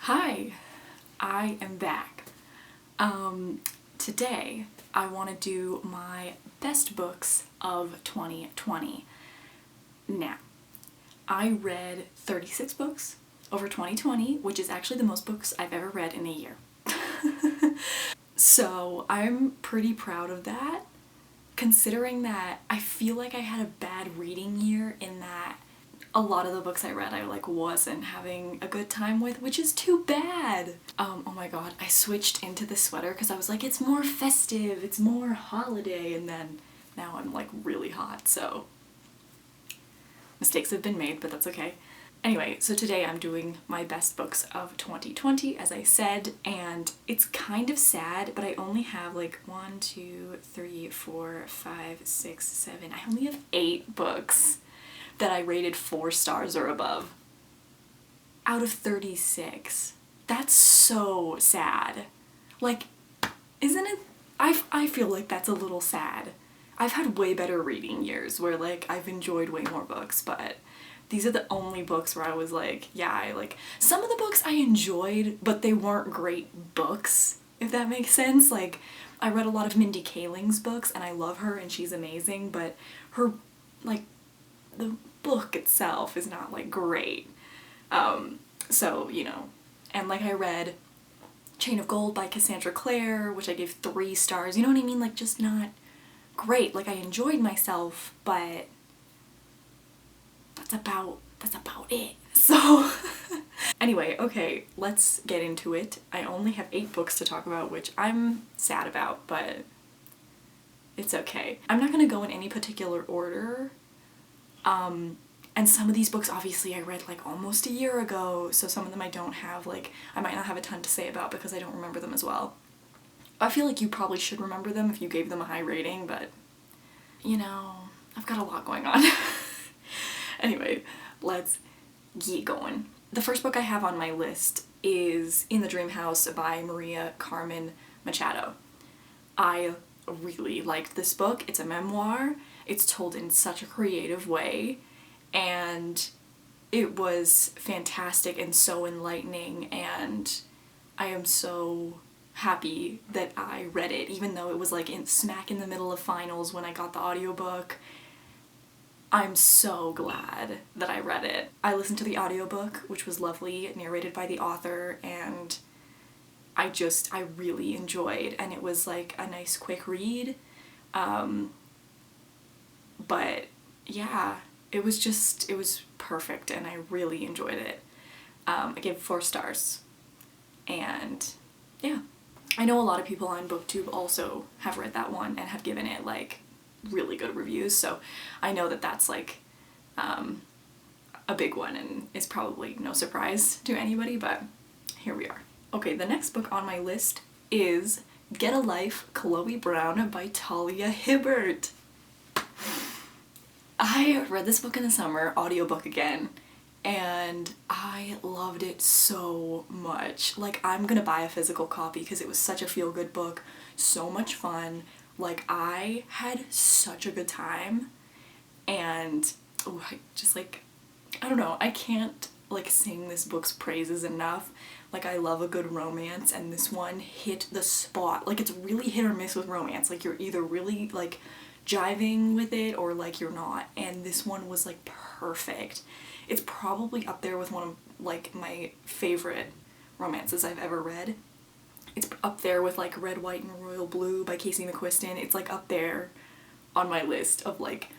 Hi, I am back. Today I want to do my best books of 2020. Now, I read 36 books over 2020, which is actually the most books I've ever read in a year. So I'm pretty proud of that, considering that I feel like I had a bad reading year in that a lot of the books I read I wasn't having a good time with, which is too bad. Oh my god, I switched into the sweater because I was like, it's more festive, it's more holiday, and then now I'm like really hot, so mistakes have been made, but that's okay. Anyway, so today I'm doing my best books of 2020, as I said, and it's kind of sad, but I only have like 1, 2, 3, 4, 5, 6, 7, I only have 8 books that I rated 4 stars or above out of 36. That's so sad. Like, isn't it? I feel like that's a little sad. I've had way better reading years where like I've enjoyed way more books, but these are the only books where I was like, yeah, I like some of the books I enjoyed, but they weren't great books, if that makes sense. Like, I read a lot of Mindy Kaling's books and I love her and she's amazing, but her, like, the book itself is not like great. So, you know, and like I read Chain of Gold by Cassandra Clare, which I gave 3 stars. You know what I mean? Like, just not great. Like, I enjoyed myself, but that's about it. So anyway, okay, let's get into it. I only have 8 books to talk about, which I'm sad about, but it's okay. I'm not gonna go in any particular order. And some of these books obviously I read like almost a year ago, so some of them I don't have, like, I might not have a ton to say about because I don't remember them as well. I feel like you probably should remember them if you gave them a high rating, but you know, I've got a lot going on. Anyway, let's get going. The first book I have on my list is In the Dream House by Carmen Machado. I really liked this book. It's a memoir. It's told in such a creative way, and it was fantastic and so enlightening, and I am so happy that I read it, even though it was like smack in the middle of finals when I got the audiobook. I'm so glad that I read it. I listened to the audiobook, which was lovely, narrated by the author, and I really enjoyed, and it was like a nice quick read. But yeah, it was perfect and I really enjoyed it. I gave 4 stars. And yeah, I know a lot of people on BookTube also have read that one and have given it like really good reviews, so I know that that's like a big one and is probably no surprise to anybody, but here we are. Okay, the next book on my list is Get a Life, Chloe Brown by Talia Hibbert. I read this book in the summer, audiobook again, and I loved it so much. Like, I'm gonna buy a physical copy because it was such a feel-good book, so much fun. Like, I had such a good time, and I just like, I don't know, I can't like sing this book's praises enough. Like, I love a good romance, and this one hit the spot. Like, it's really hit or miss with romance. Like, you're either really like jiving with it or like you're not, and this one was like perfect. It's probably up there with one of like my favorite romances I've ever read. It's up there with like Red, White, and Royal Blue by Casey McQuiston. It's like up there on my list of like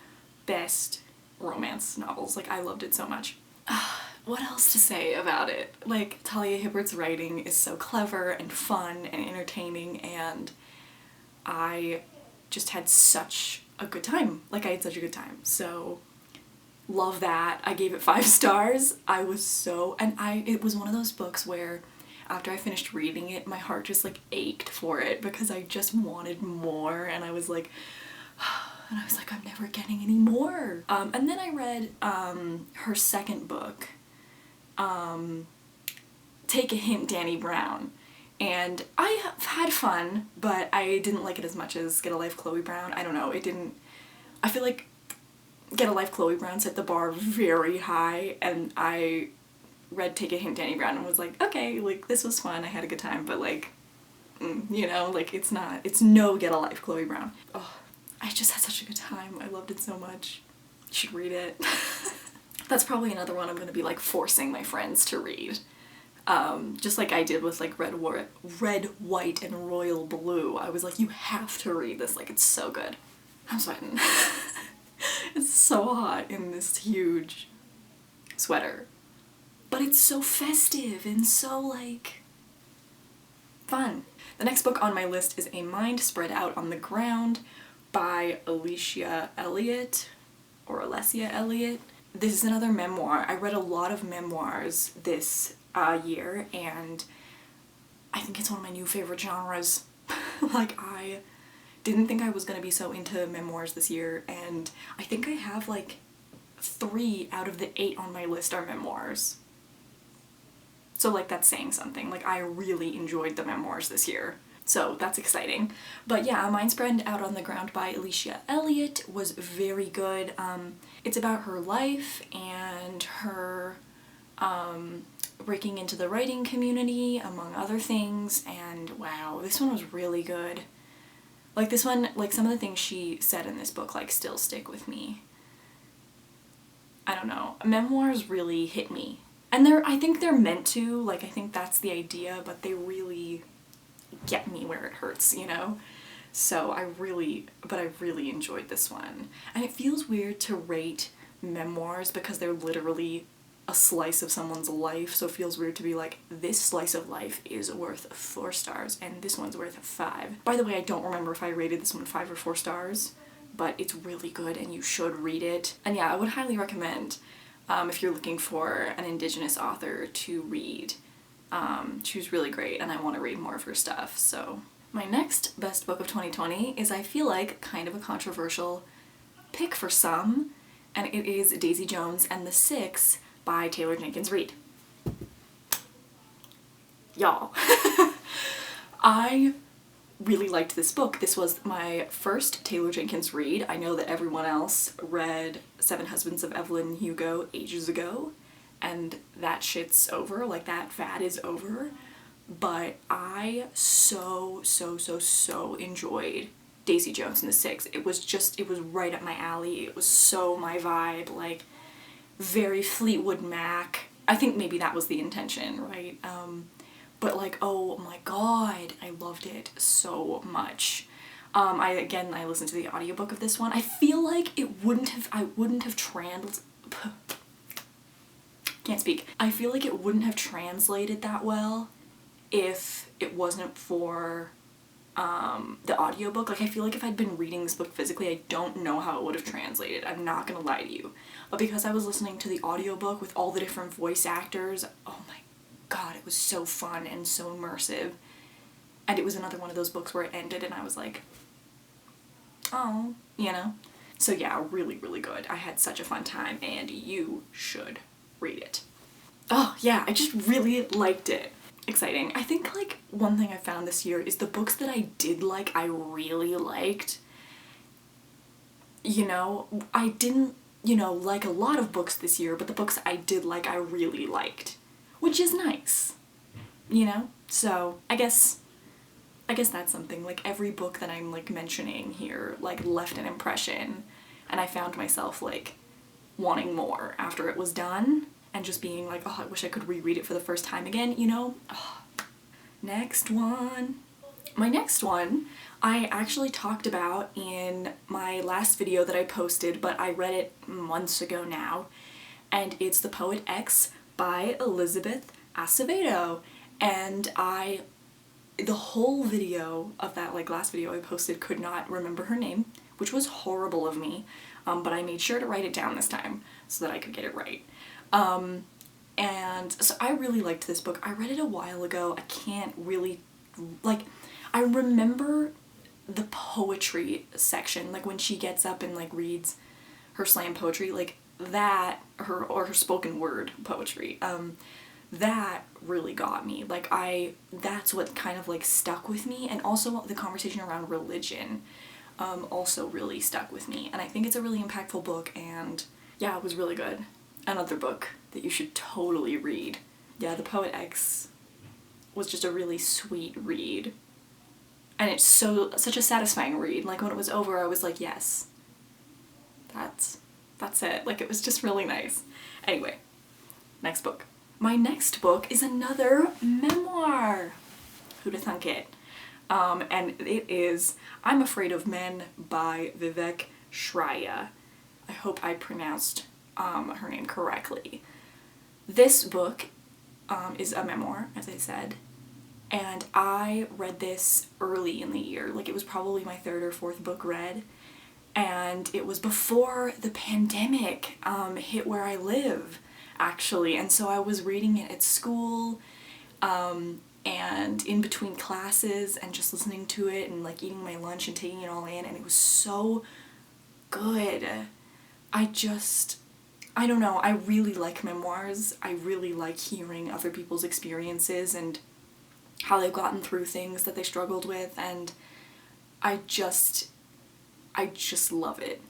best romance novels. Like, I loved it so much. What else to say about it? Like, Talia Hibbert's writing is so clever and fun and entertaining, and I just had such a good time. Like, I had such a good time. So, love that. I gave it 5 stars. I was so, and it was one of those books where after I finished reading it, my heart just like ached for it because I just wanted more, and I was like, I'm never getting any more. And then I read her second book, Take a Hint, Danny Brown. And I have had fun, but I didn't like it as much as Get a Life, Chloe Brown. I don't know, I feel like Get a Life, Chloe Brown set the bar very high, and I read Take a Hint, Danny Brown and was like, okay, like, this was fun, I had a good time, but like, you know, like, it's no Get a Life, Chloe Brown. Oh, I just had such a good time. I loved it so much. You should read it. That's probably another one I'm gonna be like forcing my friends to read. Just like I did with like Red, White, and Royal Blue. I was like, you have to read this, like, it's so good. I'm sweating. It's so hot in this huge sweater. But it's so festive and so, like, fun. The next book on my list is A Mind Spread Out on the Ground by Alicia Elliot, or Alicia Elliot. This is another memoir. I read a lot of memoirs this year, and I think it's one of my new favorite genres. Like, I didn't think I was gonna be so into memoirs this year, and I think I have like 3 out of the 8 on my list are memoirs. So like, that's saying something. Like, I really enjoyed the memoirs this year. So that's exciting. But yeah, A Mind Spread Out on the Ground by Alicia Elliot was very good. It's about her life and her breaking into the writing community, among other things, and wow, this one was really good. Like, this one, like, some of the things she said in this book, like, still stick with me. I don't know. Memoirs really hit me. And I think they're meant to, like, I think that's the idea, but they really get me where it hurts, you know? So I really enjoyed this one. And it feels weird to rate memoirs because they're literally a slice of someone's life, so it feels weird to be like, this slice of life is worth 4 stars and this one's worth 5. By the way, I don't remember if I rated this one 5 or 4 stars, but it's really good and you should read it. And yeah, I would highly recommend, if you're looking for an Indigenous author to read. She was really great and I want to read more of her stuff. So my next best book of 2020 is, I feel like, kind of a controversial pick for some, and it is Daisy Jones and the Six by Taylor Jenkins Reid. Y'all. I really liked this book. This was my first Taylor Jenkins read. I know that everyone else read Seven Husbands of Evelyn and Hugo ages ago, and that shit's over, like, that fad is over. But I so enjoyed Daisy Jones and the Six. It was right up my alley. It was so my vibe, like, very Fleetwood Mac. I think maybe that was the intention, right? But like, oh my god, I loved it so much. I listened to the audiobook of this one. I feel like I wouldn't have I feel like it wouldn't have translated that well if it wasn't for the audiobook. Like, I feel like if I'd been reading this book physically, I don't know how it would have translated. I'm not gonna lie to you. But because I was listening to the audiobook with all the different voice actors, oh my god, it was so fun and so immersive. And it was another one of those books where it ended and I was like, oh, you know? So yeah, really good. I had such a fun time and you should read it. Oh yeah, I just really liked it. Exciting. I think, like, one thing I found this year is the books that I did like, I really liked. You know, I didn't, like a lot of books this year, but the books I did like, I really liked. Which is nice, you know? So, I guess that's something. Like, every book that I'm, like, mentioning here, like, left an impression, and I found myself, like, wanting more after it was done. And just being like, oh, I wish I could reread it for the first time again, you know? Oh. Next one. My next one, I actually talked about in my last video that I posted, but I read it months ago now. And it's The Poet X by Elizabeth Acevedo. And the whole video of that, like, last video I posted, could not remember her name, which was horrible of me. But I made sure to write it down this time so that I could get it right. And so I really liked this book. I read it a while ago. I can't really, like, I remember the poetry section, like when she gets up and, like, reads her slam poetry, like that, or her spoken word poetry, that really got me. Like, that's what kind of, like, stuck with me, and also the conversation around religion, also really stuck with me, and I think it's a really impactful book, and yeah, it was really good. Another book that you should totally read Yeah, The Poet X was just a really sweet read. And it's such a satisfying read. Like, when it was over, I was like, yes. That's it. Like, it was just really nice. Anyway, next book. My next book is another memoir. Who'da thunk it? And it is I'm Afraid of Men by Vivek Shraya. I hope I pronounced her name correctly. This book is a memoir, as I said, and I read this early in the year. Like, it was probably my third or fourth book read, and it was before the pandemic hit where I live, actually, and so I was reading it at school, and in between classes, and just listening to it and like eating my lunch and taking it all in, and it was so good. I don't know, I really like memoirs. I really like hearing other people's experiences and how they've gotten through things that they struggled with, and I just love it.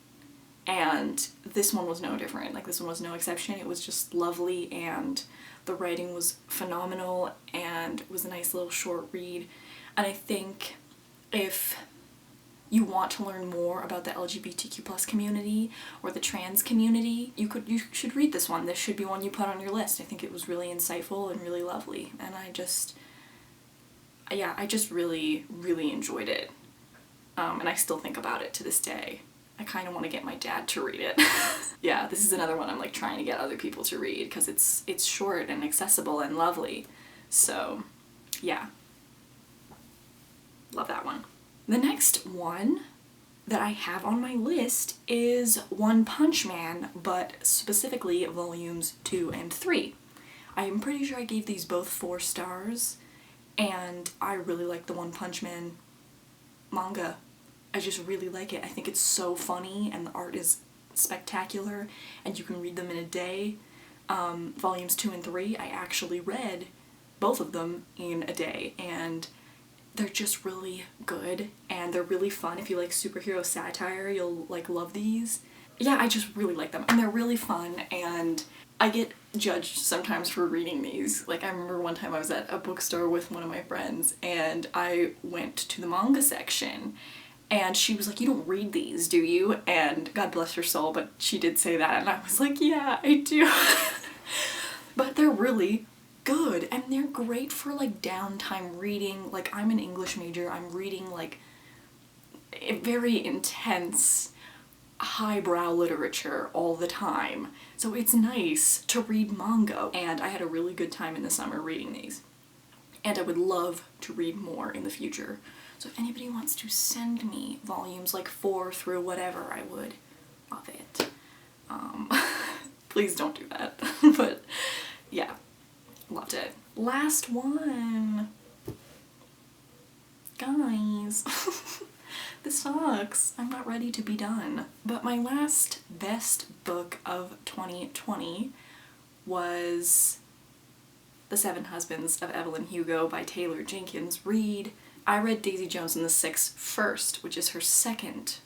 And this one was no different. Like, this one was no exception. It was just lovely, and the writing was phenomenal, and it was a nice little short read. And I think if you want to learn more about the LGBTQ+ community or the trans community, you should read this one. This should be one you put on your list. I think it was really insightful and really lovely, and I just really, really enjoyed it. And I still think about it to this day. I kind of want to get my dad to read it. Yeah, this is another one I'm like trying to get other people to read because it's short and accessible and lovely. So, yeah. Love that one. The next one that I have on my list is One Punch Man, but specifically volumes 2 and 3. I am pretty sure I gave these both 4 stars, and I really like the One Punch Man manga. I just really like it. I think it's so funny, and the art is spectacular, and you can read them in a day. Volumes 2 and 3, I actually read both of them in a day, and they're just really good, and they're really fun. If you like superhero satire, you'll like love these. Yeah, I just really like them, and they're really fun, and I get judged sometimes for reading these. Like, I remember one time I was at a bookstore with one of my friends, and I went to the manga section, and she was like, "You don't read these, do you?" And God bless her soul, but she did say that, and I was like, yeah, I do. But they're really good, and they're great for like downtime reading. Like, I'm an English major, I'm reading like very intense highbrow literature all the time, so it's nice to read manga, and I had a really good time in the summer reading these, and I would love to read more in the future. So if anybody wants to send me volumes like 4 through whatever, I would love it. Please don't do that. But yeah, loved it. Last one. Guys, this sucks. I'm not ready to be done. But my last best book of 2020 was The Seven Husbands of Evelyn Hugo by Taylor Jenkins Reid. I read Daisy Jones and the Six first, which is her second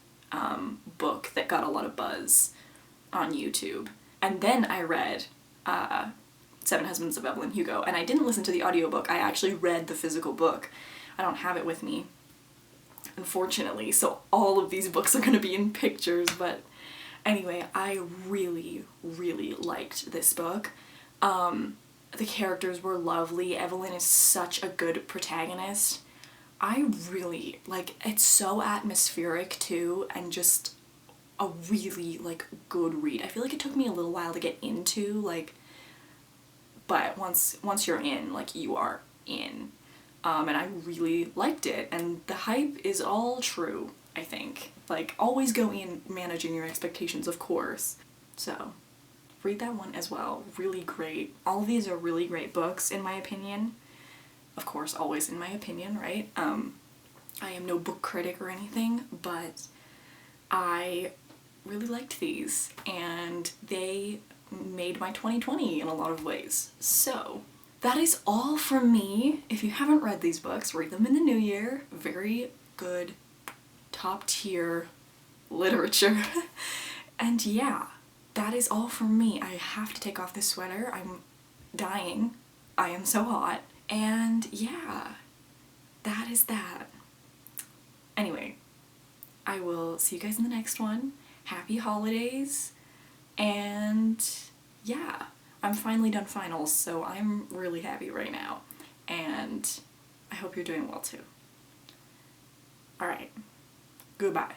book that got a lot of buzz on YouTube. And then I read Seven Husbands of Evelyn Hugo, and I didn't listen to the audiobook. I actually read the physical book. I don't have it with me, unfortunately, so all of these books are going to be in pictures, but anyway, I really, really liked this book. The characters were lovely. Evelyn is such a good protagonist. I really, like, it's so atmospheric too, and just a really, like, good read. I feel like it took me a little while to get into, like, but once you're in, like, you are in. And I really liked it, and the hype is all true, I think. Like, always go in managing your expectations, of course. So, read that one as well. Really great. All of these are really great books, in my opinion. Of course, always in my opinion, right? I am no book critic or anything, but I really liked these, and they made my 2020 in a lot of ways. So, that is all from me. If you haven't read these books, read them in the new year. Very good, top tier literature. And yeah, that is all from me. I have to take off this sweater. I'm dying. I am so hot. And yeah, that is that. Anyway, I will see you guys in the next one. Happy holidays. And yeah, I'm finally done finals, so I'm really happy right now. And I hope you're doing well too. Alright, goodbye.